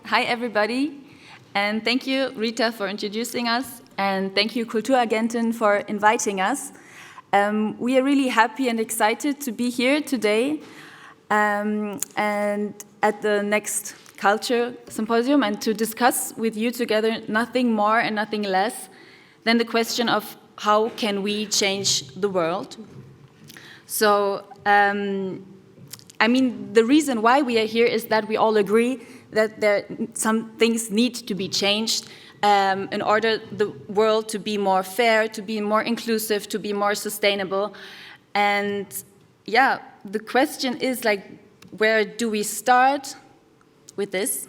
Hi everybody, and thank you Rita for introducing us, and thank you Kulturagentin for inviting us. We are really happy and excited to be here today and at the next Culture Symposium, and to discuss with you together nothing more and nothing less than the question of how can we change the world. So, I mean, the reason why we are here is that we all agree that some things need to be changed in order the world to be more fair, to be more inclusive, to be more sustainable. And yeah, the question is like, where do we start with this?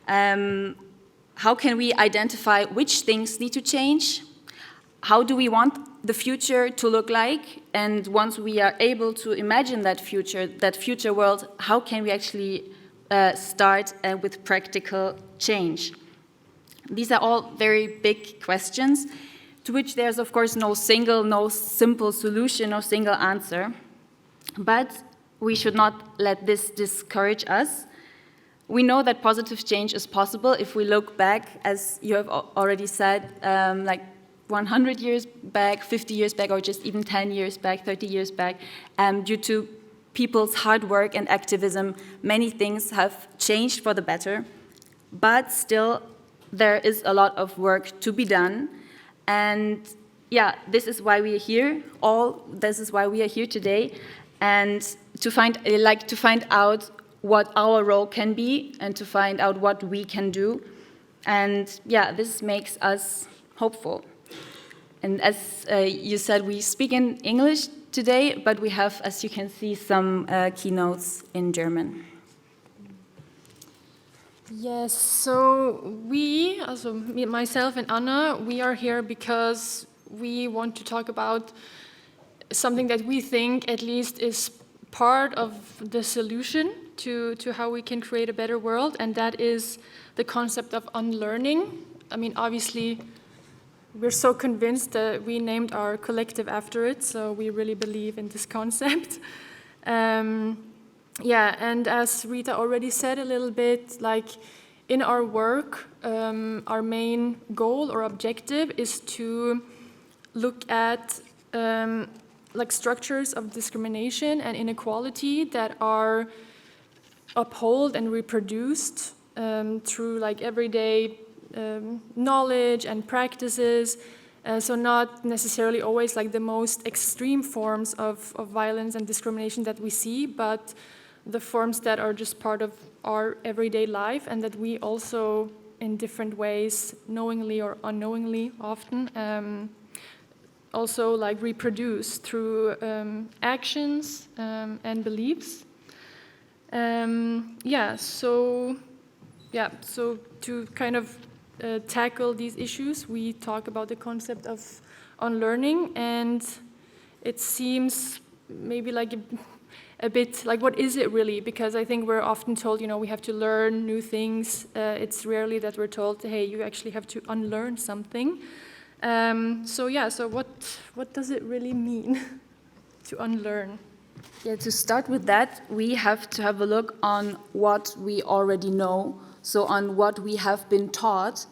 How can we identify which things need to change? How do we want the future to look like? And once we are able to imagine that future world, how can we actually start with practical change? These are all very big questions to which there's of course no simple solution, no single answer. But we should not let this discourage us. We know that positive change is possible if we look back, as you have already said, like 100 years back, 50 years back, or just even 10 years back, 30 years back, due to people's hard work and activism, many things have changed for the better, but still there is a lot of work to be done. And yeah, this is why we are here. This is why we are here today, and to find out what our role can be and to find out what we can do. And yeah, this makes us hopeful. And as you said, we speak in English today, but we have, as you can see, some keynotes in German. Yes, so myself and Anna, we are here because we want to talk about something that we think at least is part of the solution to how we can create a better world, and that is the concept of unlearning. I mean, obviously, we're so convinced that we named our collective after it, so we really believe in this concept. Yeah, and as Rita already said a little bit, like in our work, our main goal or objective is to look at like structures of discrimination and inequality that are upheld and reproduced through like everyday knowledge and practices, so not necessarily always like the most extreme forms of violence and discrimination that we see, but the forms that are just part of our everyday life and that we also, in different ways, knowingly or unknowingly often, also like reproduce through actions and beliefs. So to kind of tackle these issues, we talk about the concept of unlearning, and it seems maybe like a bit like, what is it really? Because I think we're often told, we have to learn new things. It's rarely that we're told, hey, you actually have to unlearn something. So what does it really mean to unlearn? Yeah, to start with that, we have to have a look on what we already know, so on what we have been taught.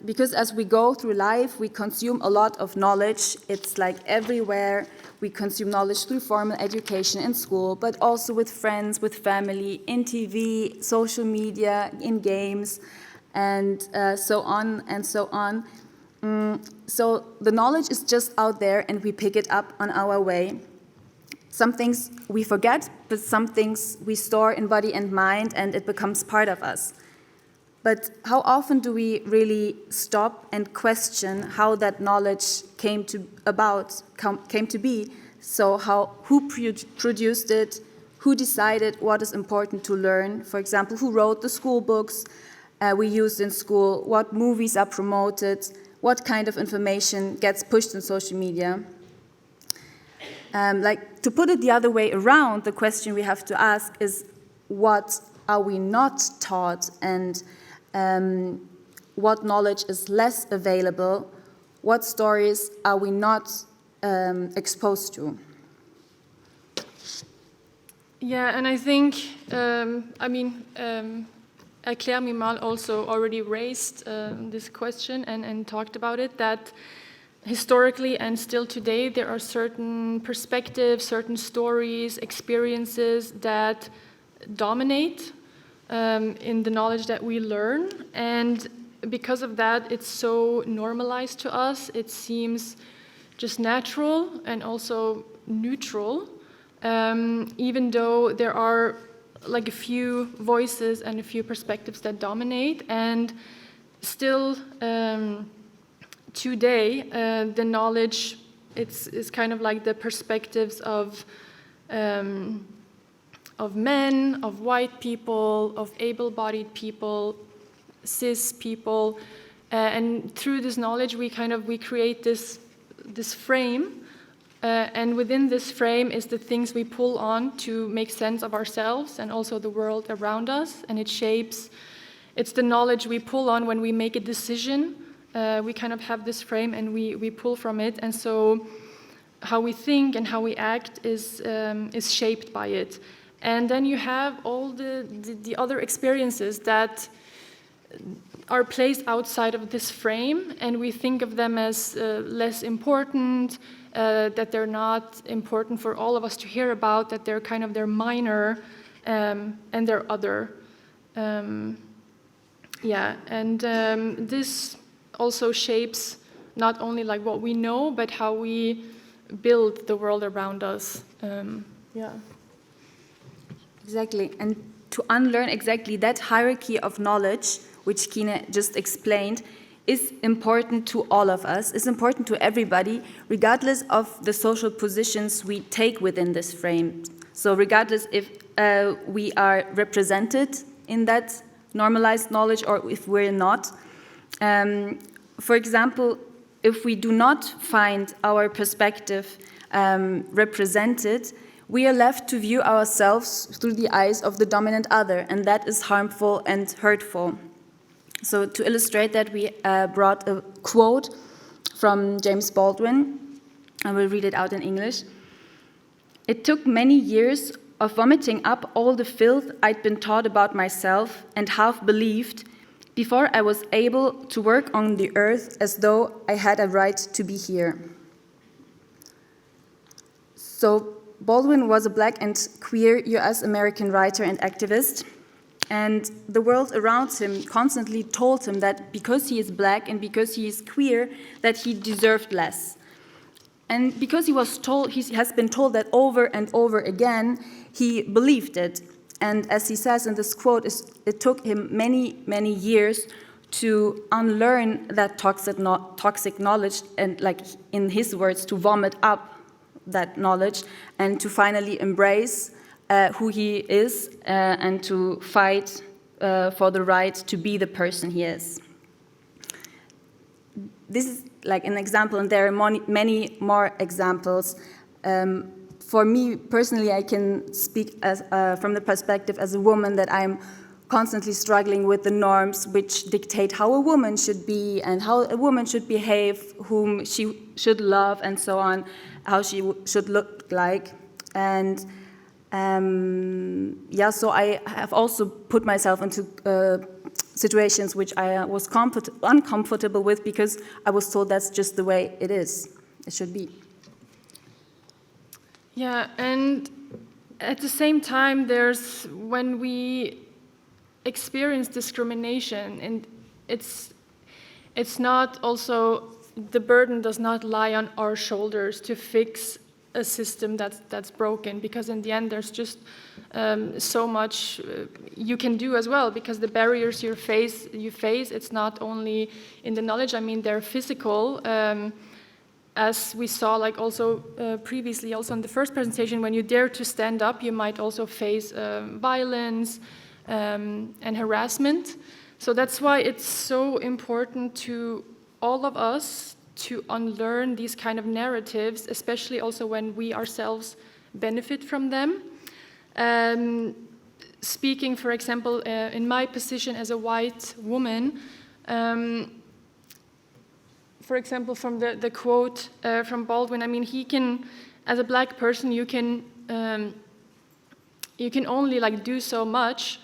Because as we go through life, we consume a lot of knowledge. It's like everywhere. We consume knowledge through formal education in school, but also with friends, with family, in TV, social media, in games, and so on and so on. So the knowledge is just out there, and we pick it up on our way. Some things we forget, but some things we store in body and mind, and it becomes part of us. But how often do we really stop and question how that knowledge came to be? So who produced it? Who decided what is important to learn? For example, who wrote the school books? we use in school, what movies are promoted, what kind of information gets pushed in social media. Like, to put it the other way around, the question we have to ask is, what are we not taught, and what knowledge is less available? What stories are we not exposed to? Yeah, and I think, Erklär mir mal also already raised this question and talked about it, that historically and still today there are certain perspectives, certain stories, experiences that dominate in the knowledge that we learn, and because of that it's so normalized to us, it seems just natural and also neutral, even though there are like a few voices and a few perspectives that dominate, and still today the knowledge is kind of like the perspectives of men, of white people, of able-bodied people, cis people, and through this knowledge we create this frame, and within this frame is the things we pull on to make sense of ourselves and also the world around us, and it's the knowledge we pull on when we make a decision. We kind of have this frame and we pull from it, and so how we think and how we act is shaped by it. And then you have all the other experiences that are placed outside of this frame, and we think of them as less important, that they're not important for all of us to hear about, that they're minor, and they're other. This also shapes not only like what we know, but how we build the world around us. Exactly, and to unlearn exactly that hierarchy of knowledge, which Kine just explained, is important to all of us, is important to everybody, regardless of the social positions we take within this frame. So regardless if we are represented in that normalized knowledge or if we're not. For example, if we do not find our perspective represented, we are left to view ourselves through the eyes of the dominant other, and that is harmful and hurtful. So to illustrate that, we brought a quote from James Baldwin. I will read it out in English. "It took many years of vomiting up all the filth I'd been taught about myself and half believed before I was able to work on the earth as though I had a right to be here." So Baldwin was a Black and queer US-American writer and activist, and the world around him constantly told him that because he is Black and because he is queer, that he deserved less. And because he has been told that over and over again, he believed it. And as he says in this quote, it took him many, many years to unlearn that toxic knowledge and, like in his words, to vomit up that knowledge and to finally embrace who he is and to fight for the right to be the person he is. This is like an example, and there are many more examples. For me personally, I can speak as, from the perspective as a woman that I'm constantly struggling with the norms which dictate how a woman should be and how a woman should behave, whom she should love, and so on, how she should look like. And so I have also put myself into situations which I was uncomfortable with because I was told that's just the way it is, it should be. Yeah, and at the same time, when we experience discrimination, and it's not also, the burden does not lie on our shoulders to fix a system that's broken, because in the end there's just so much you can do as well, because the barriers you face, it's not only in the knowledge, I mean they're physical, as we saw like also previously, also in the first presentation, when you dare to stand up, you might also face violence and harassment. So that's why it's so important to all of us to unlearn these kind of narratives, especially also when we ourselves benefit from them. Speaking, for example, in my position as a white woman, for example, from the quote from Baldwin, I mean, he can, as a black person, you can only like do so much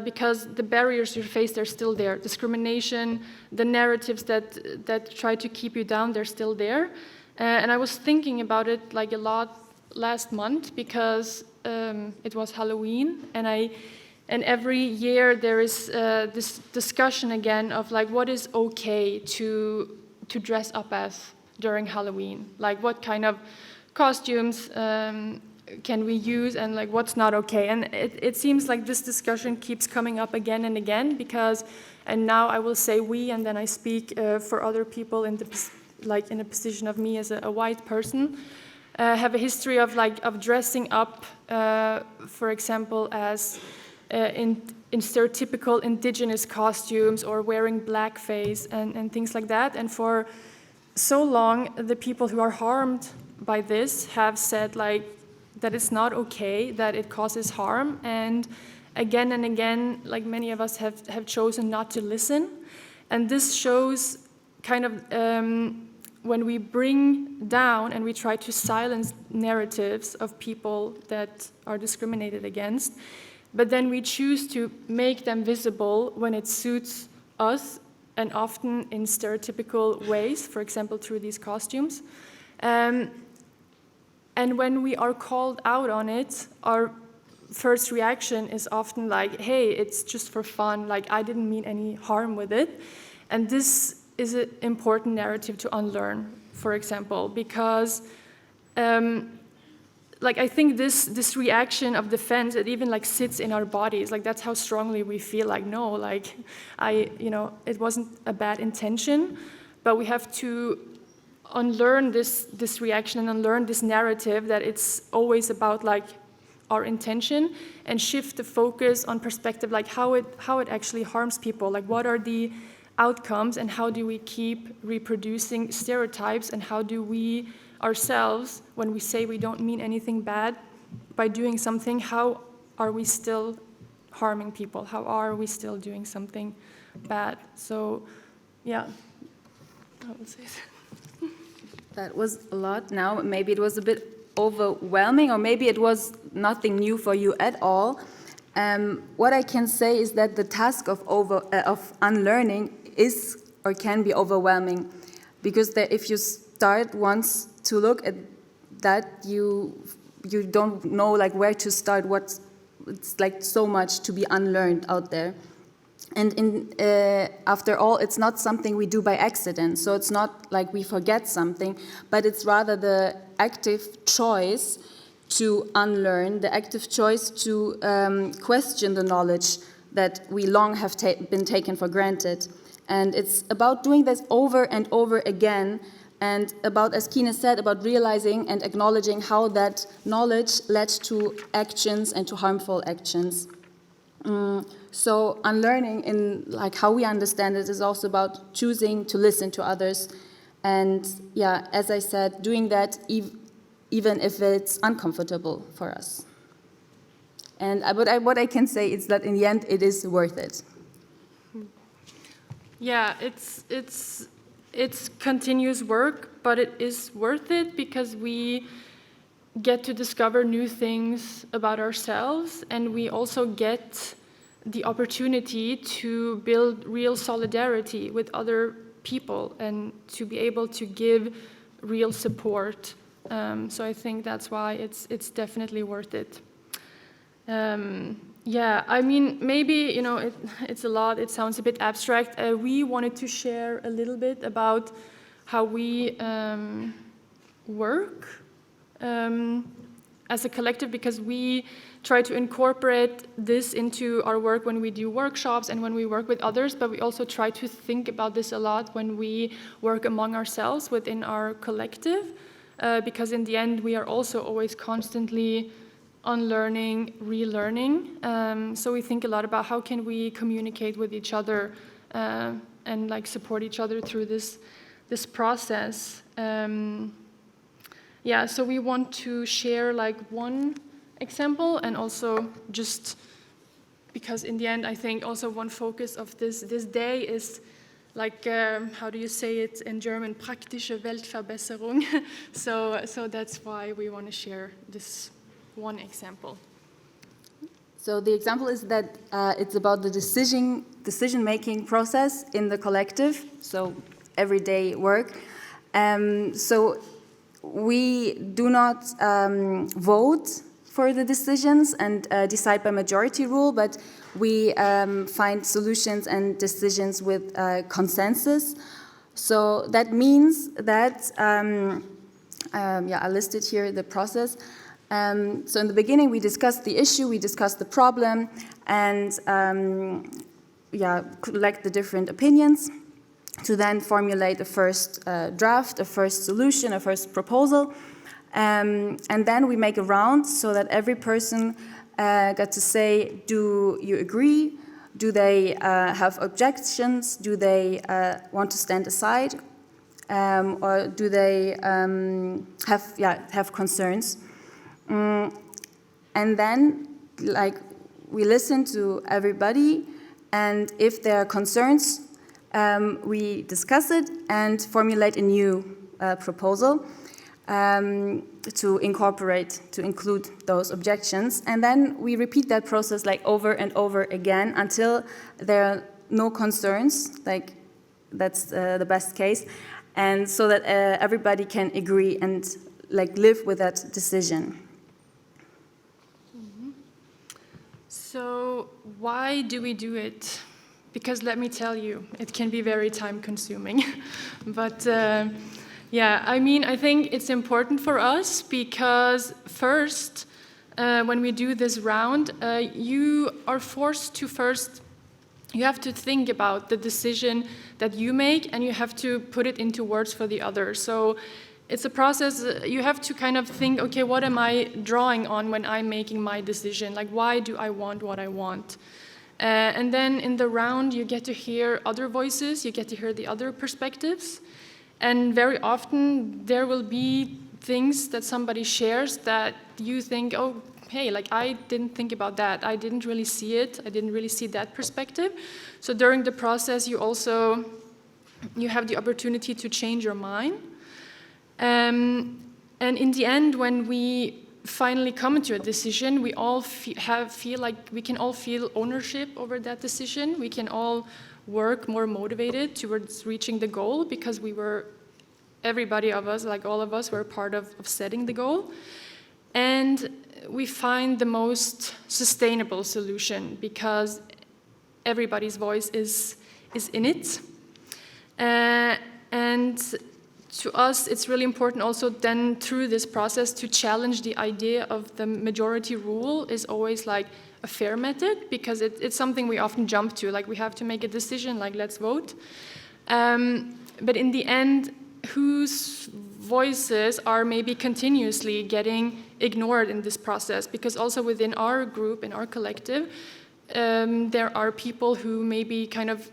because the barriers you face, they're still there. Discrimination, the narratives that try to keep you down, they're still there. And I was thinking about it like a lot last month because it was Halloween, and every year there is this discussion again of like what is okay to dress up as during Halloween, like what kind of costumes can we use and like what's not okay. And it seems like this discussion keeps coming up again and again because, and now I will say we, and then I speak for other people in a position of me as a white person, have a history of dressing up, for example, as in stereotypical indigenous costumes or wearing blackface and things like that. And for so long, the people who are harmed by this have said like that it's not okay, that it causes harm. And again, like many of us have chosen not to listen. And this shows kind of when we bring down and we try to silence narratives of people that are discriminated against, but then we choose to make them visible when it suits us, and often in stereotypical ways, for example, through these costumes. And when we are called out on it, our first reaction is often like, hey, it's just for fun, like I didn't mean any harm with it. And this is an important narrative to unlearn, for example, because like I think this reaction of defense, it even like sits in our bodies. Like that's how strongly we feel like, no, like it wasn't a bad intention, but we have to unlearn this reaction and unlearn this narrative that it's always about like our intention, and shift the focus on perspective, like how it actually harms people, like what are the outcomes and how do we keep reproducing stereotypes, and how do we ourselves, when we say we don't mean anything bad by doing something, how are we still harming people? How are we still doing something bad? So, yeah, I would say that. That was a lot. Now, maybe it was a bit overwhelming, or maybe it was nothing new for you at all. What I can say is that the task of unlearning is or can be overwhelming, because if you start once to look at that, you don't know like where to start. It's like so much to be unlearned out there. And after all, it's not something we do by accident. So it's not like we forget something, but it's rather the active choice to unlearn, the active choice to question the knowledge that we long have been taken for granted. And it's about doing this over and over again, and about, as Kine said, about realizing and acknowledging how that knowledge led to actions and to harmful actions. So unlearning, in like how we understand it, is also about choosing to listen to others, and yeah, as I said, doing that even if it's uncomfortable for us. And what I can say is that in the end, it is worth it. Yeah, it's continuous work, but it is worth it because we get to discover new things about ourselves, and we also get the opportunity to build real solidarity with other people and to be able to give real support. So I think that's why it's definitely worth it. Yeah, I mean, maybe, it's a lot, it sounds a bit abstract. We wanted to share a little bit about how we work as a collective, because we try to incorporate this into our work when we do workshops and when we work with others, but we also try to think about this a lot when we work among ourselves within our collective, because in the end we are also always constantly unlearning, relearning. So we think a lot about how can we communicate with each other and like support each other through this process. Yeah, so we want to share like one example, and also just because in the end I think also one focus of this day is like, how do you say it in German, praktische Weltverbesserung. So that's why we want to share this one example. So the example is that it's about the decision-making process in the collective, so everyday work. So we do not vote for the decisions and decide by majority rule, but we find solutions and decisions with consensus. So that means that, I listed here the process. So in the beginning, we discussed the issue, we discussed the problem, and collect the different opinions to then formulate a first draft, a first solution, a first proposal. And then we make a round so that every person got to say, do you agree? Do they have objections? Do they want to stand aside? Or do they have concerns? And then, like, we listen to everybody, and if there are concerns, we discuss it and formulate a new proposal to include those objections. And then we repeat that process like over and over again until there are no concerns, like that's the best case, and so that everybody can agree and like live with that decision. So why do we do it? Because let me tell you, it can be very time-consuming. But I mean, I think it's important for us because first, when we do this round, you are forced to you have to think about the decision that you make, and you have to put it into words for the other. So it's a process. You have to kind of think, okay, what am I drawing on when I'm making my decision? Like, why do I want what I want? And then in the round, you get to hear other voices, you get to hear the other perspectives. And very often, there will be things that somebody shares that you think, oh, hey, like I didn't think about that. I didn't really see it. I didn't really see that perspective. So during the process, you have the opportunity to change your mind. And in the end, when we finally come to a decision, we all feel like we can all feel ownership over that decision. We can all work more motivated towards reaching the goal because everybody of us, like all of us, were part of setting the goal. And we find the most sustainable solution because everybody's voice is in it. And to us, it's really important also then through this process to challenge the idea of the majority rule is always like a fair method, because it's something we often jump to, like we have to make a decision, like let's vote. But in the end, whose voices are maybe continuously getting ignored in this process? Because also within our group, in our collective, there are people who maybe kind of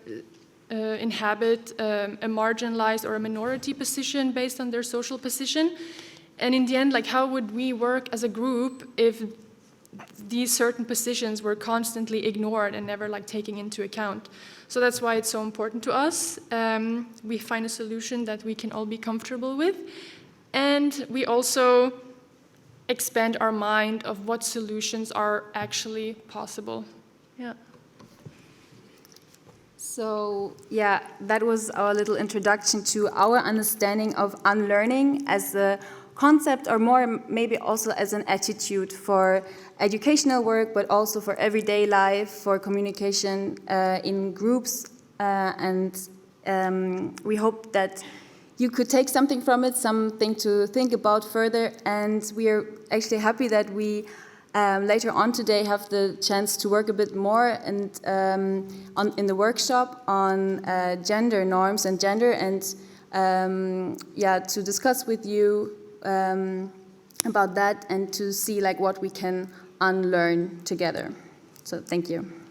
inhabit a marginalized or a minority position based on their social position. And in the end, like how would we work as a group if these certain positions were constantly ignored and never like taken into account? So that's why it's so important to us. We find a solution that we can all be comfortable with. And we also expand our mind of what solutions are actually possible. Yeah. So, yeah, that was our little introduction to our understanding of unlearning as a concept, or more maybe also as an attitude for educational work, but also for everyday life, for communication in groups. And we hope that you could take something from it, something to think about further. And we are actually happy that we later on today have the chance to work a bit more and in the workshop on gender norms and gender, and to discuss with you about that and to see like what we can unlearn together. So thank you.